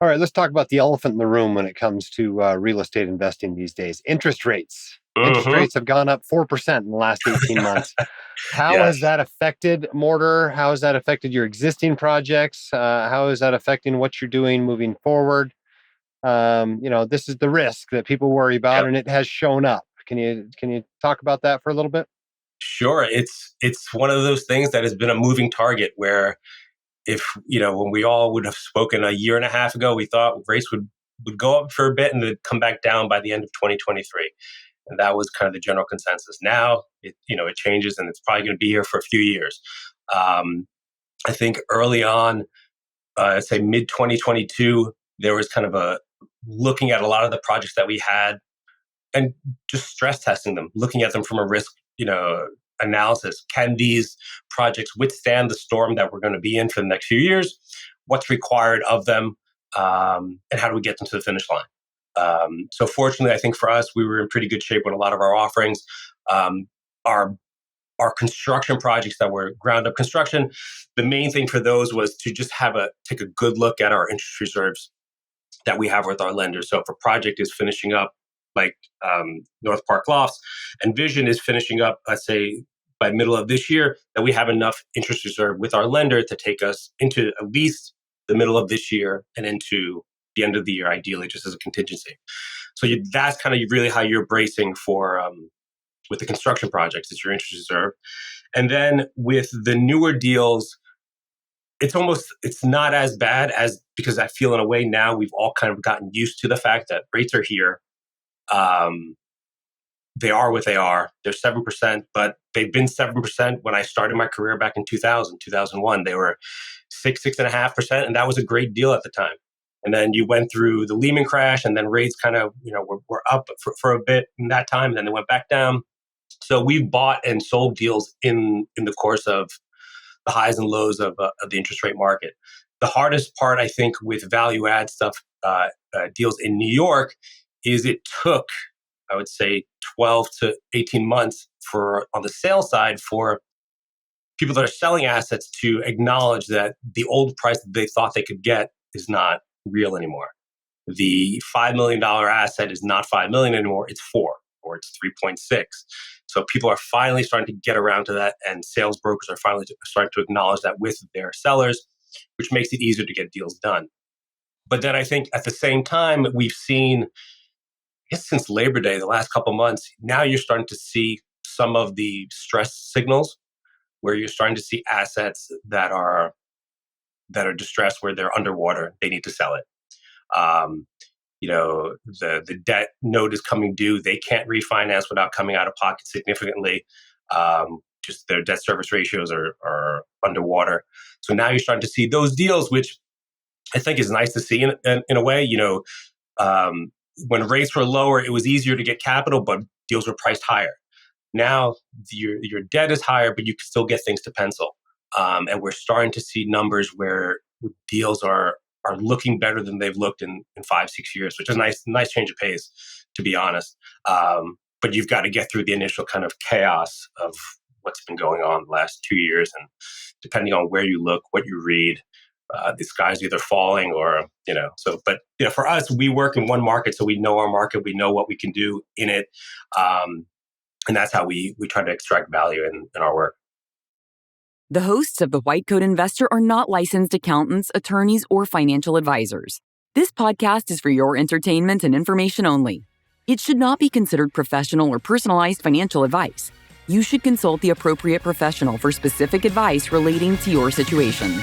All right, let's talk about the elephant in the room when it comes to real estate investing these days. Interest rates. Interest Hmm. rates have gone up 4% in the last 18 months. How has Yes. that affected Mortar? How has that affected your existing projects? How is that affecting what you're doing moving forward? This is the risk that people worry about, Yep. and it has shown up. Can you talk about that for a little bit? Sure. It's one of those things that has been a moving target where if, when we all would have spoken a year and a half ago, we thought rates would go up for a bit and then come back down by the end of 2023. And that was kind of the general consensus. Now it changes and it's probably going to be here for a few years. I think early on, I'd say mid 2022, there was kind of a looking at a lot of the projects that we had and just stress testing them, looking at them from a risk, analysis. Can these projects withstand the storm that we're going to be in for the next few years? What's required of them, and how do we get them to the finish line? So fortunately, I think for us, we were in pretty good shape with a lot of our offerings. Um, our our construction projects that were ground up construction, the main thing for those was to just take a good look at our interest reserves that we have with our lenders. So if a project is finishing up, like North Park Lofts, and Vision is finishing up, let's say by middle of this year, that we have enough interest reserve with our lender to take us into at least the middle of this year and into the end of the year, ideally, just as a contingency. So that's kind of really how you're bracing for with the construction projects. It's your interest reserve, and then with the newer deals, it's not as bad as, because I feel in a way now we've all kind of gotten used to the fact that rates are here. They are what they are. They're 7%, but they've been 7% when I started my career back in 2000, 2001. They were 6.5%, and that was a great deal at the time. And then you went through the Lehman crash, and then rates kind of, were up for a bit in that time, and then they went back down. So we've bought and sold deals in the course of the highs and lows of the interest rate market. The hardest part, I think, with value add stuff, deals in New York, is it took, I would say, 12 to 18 months on the sale side for people that are selling assets to acknowledge that the old price that they thought they could get is not real anymore. The $5 million asset is not $5 million anymore, it's 4 or it's 3.6. So people are finally starting to get around to that, and sales brokers are finally starting to acknowledge that with their sellers, which makes it easier to get deals done. But then I think at the same time, we've seen, I guess since Labor Day, the last couple of months, now you're starting to see some of the stress signals where you're starting to see assets that are distressed, where they're underwater, they need to sell it. The debt note is coming due. They can't refinance without coming out of pocket significantly. Just their debt service ratios are underwater. So now you're starting to see those deals, which I think is nice to see in a way. When rates were lower, it was easier to get capital, but deals were priced higher. Now your debt is higher, but you can still get things to pencil. And we're starting to see numbers where deals are looking better than they've looked in 5-6 years, which is a nice change of pace, to be honest. But you've got to get through the initial kind of chaos of what's been going on the last 2 years. And depending on where you look, what you read, the sky's either falling or, but for us, we work in one market. So we know our market, we know what we can do in it. And that's how we try to extract value in our work. The hosts of The White Coat Investor are not licensed accountants, attorneys, or financial advisors. This podcast is for your entertainment and information only. It should not be considered professional or personalized financial advice. You should consult the appropriate professional for specific advice relating to your situation.